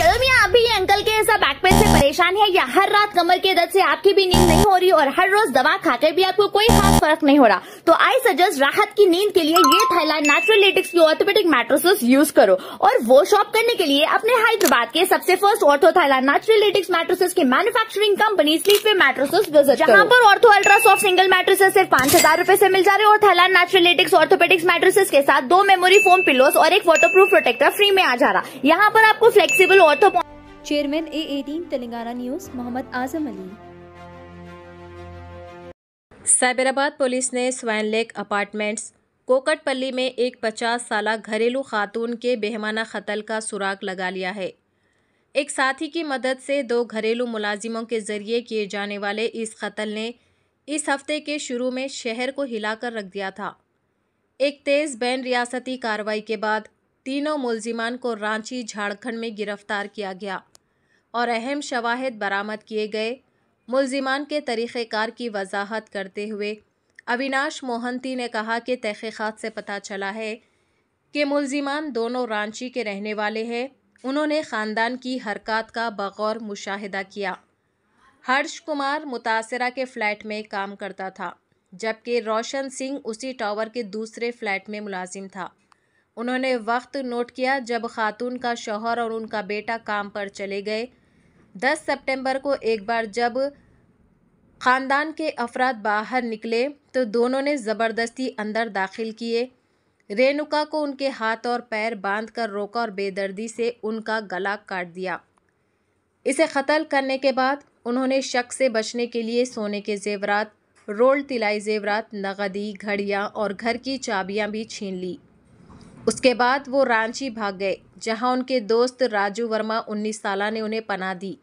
चलो भैया, आप भी ये अंकल के ऐसा बैक पेन से परेशान है या हर रात कमर के दर्द से आपकी भी नींद नहीं हो रही और हर रोज दवा खाकर भी आपको कोई खास फर्क नहीं हो रहा, तो आई सजेस्ट राहत की नींद के लिए ये थाईलैंड नेचुरल लेटेक्स की ऑर्थोपेडिक मैट्रेसेस यूज करो। और वो शॉप करने के लिए अपने हैदराबाद के सबसे first ortho Thailand natural latex mattresses की manufacturing company Sleepway mattresses visit, जहाँ पर ortho ultra soft single mattresses सिर्फ 5,000 रूपए से मिल जा रहे हैं और Thailand natural latex orthopaedics mattresses के साथ 2 मेमोरी फोम पिलोस और एक वाटरप्रूफ प्रोटेक्टर फ्री में आ जा रहा। यहाँ पर आपको flexible ortho chairman A18 Telangana news Mohammed Azam Ali. Cyberabad police ने स्वाइन लेक अपार्टमेंट्स कोकटपल्ली में एक 50 साला घरेलू खातून के बेहमाना कत्ल का सुराग लगा लिया है। एक साथी की मदद से 2 घरेलू मुलाजिमों के जरिए किए जाने वाले इस कत्ल ने इस हफ्ते के शुरू में शहर को हिलाकर रख दिया था। एक तेज बैन रियासती कार्रवाई के बाद तीनों मुलजिमान को रांची झारखंड में गिरफ्तार किया गया और अहम शवाहिद बरामद किए गए। मुलजिमान के तरीक़ेकार की वजाहत करते हुए अविनाश मोहंती ने कहा कि तहक़ीक़ात से पता चला है कि मुलजिमान दोनों रांची के रहने वाले हैं। उन्होंने ख़ानदान की हरकत का बग़ौर मुशाहिदा किया। हर्ष कुमार मुतासिरा के फ्लैट में काम करता था, जबकि रोशन सिंह उसी टावर के दूसरे फ्लैट में मुलाजिम था। उन्होंने वक्त नोट किया जब खातून का शौहर और उनका बेटा काम पर चले गए। 10 सितंबर को एक बार जब ख़ानदान के अफराद बाहर निकले तो दोनों ने ज़बरदस्ती अंदर दाखिल किए। रेणुका को उनके हाथ और पैर बांधकर रोका और बेदर्दी से उनका गला काट दिया। इसे कत्ल करने के बाद उन्होंने शक से बचने के लिए सोने के जेवरात, रोल्ड तिलाई जेवरात, नगदी, घड़ियाँ और घर की चाबियाँ भी छीन ली। उसके बाद वो रांची भाग गए, जहां उनके दोस्त राजू वर्मा 19 साला ने उन्हें पनाह दी।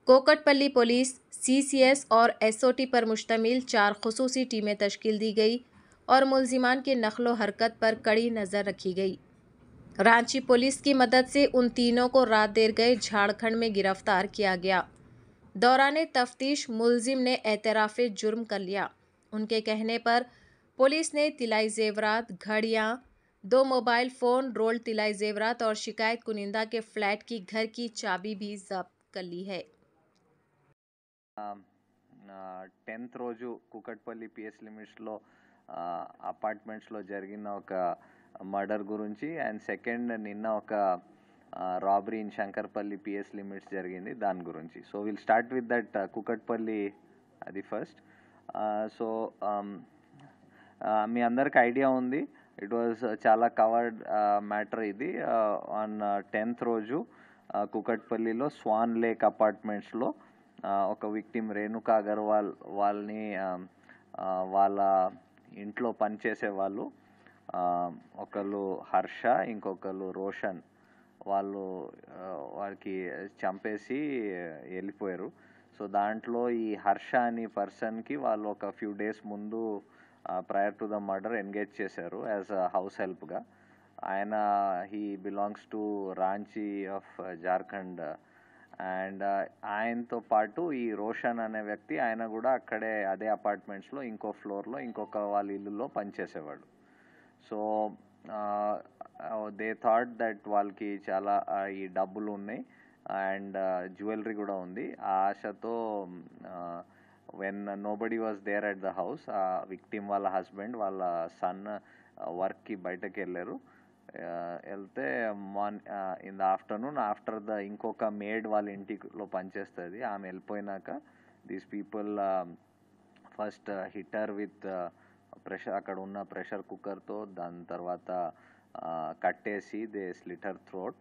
कोकटपल्ली पुलिस, CCS और SOT पर मुश्तमिल 4 खुसूसी टीमें तश्कील दी गई और मुलजिमान के नक्लो हरकत पर कड़ी नज़र रखी गई। रांची पुलिस की मदद से उन तीनों को रात देर गए झारखंड में गिरफ्तार किया गया। दौरान तफ्तीश मुलजिम ने एतराफ़े जुर्म कर लिया। उनके कहने पर पुलिस ने तिलाई जेवरात, घड़ियाँ, 2 मोबाइल फ़ोन, रोल्ड तिलाई जेवरात और शिकायत कुनिंदा के फ्लैट की घर की चाबी भी जब्त कर ली है। 10th రోజు కుకట్పల్లి PS లిమిట్స్లో అపార్ట్మెంట్స్లో జరిగిన ఒక మర్డర్ గురించి అండ్ సెకండ్ నిన్న ఒక robbery in Shankarpally PS limits జరిగింది దాని గురించి. So will start with that Kukatpally అది ఫస్ట్. సో మీ అందరికి ఐడియా ఉంది, ఇట్ వాజ్ చాలా కవర్డ్ మ్యాటర్ ఇది. ఆన్ 10th రోజు కుకట్పల్లిలో స్వాన్ లేక్ అపార్ట్మెంట్స్లో ఒక విక్టిమ్ రేణుకా అగర్వాల్ వాళ్ళని వాళ్ళ ఇంట్లో పనిచేసే వాళ్ళు ఒకళ్ళు హర్ష, ఇంకొకళ్ళు రోషన్, వాళ్ళకి చంపేసి వెళ్ళిపోయారు. సో దాంట్లో ఈ హర్ష అనే పర్సన్కి వాళ్ళు ఒక ఫ్యూ డేస్ ముందు prior to the murder engage చేశారు యాజ్ అ హౌస్ హెల్ప్గా. ఆయన he belongs to Ranchi of Jharkhand. And ఆయనతో పాటు ఈ రోషన్ అనే వ్యక్తి, ఆయన కూడా అక్కడే అదే అపార్ట్మెంట్స్లో ఇంకో ఫ్లోర్లో ఇంకొక వాళ్ళ ఇల్లులో పనిచేసేవాడు. సో దే థాట్ దట్ వాళ్ళకి చాలా ఈ డబ్బులు ఉన్నాయి అండ్ జ్యువెలరీ కూడా ఉంది. ఆ ఆశతో when nobody was there at the house, ఆ విక్టిమ్ వాళ్ళ హస్బెండ్ వాళ్ళ సన్ వర్క్కి బయటకు వెళ్ళారు. వెళ్తే in the afternoon after the ఇంకొక మేడ్ వాళ్ళ ఇంటిలో పనిచేస్తుంది, ఆమె వెళ్ళిపోయినాక these people first hit her with pressure, అక్కడ ఉన్న ప్రెషర్ కుక్కర్తో, దాని తర్వాత కట్టేసి దే స్లిట్ హర్ థ్రోట్.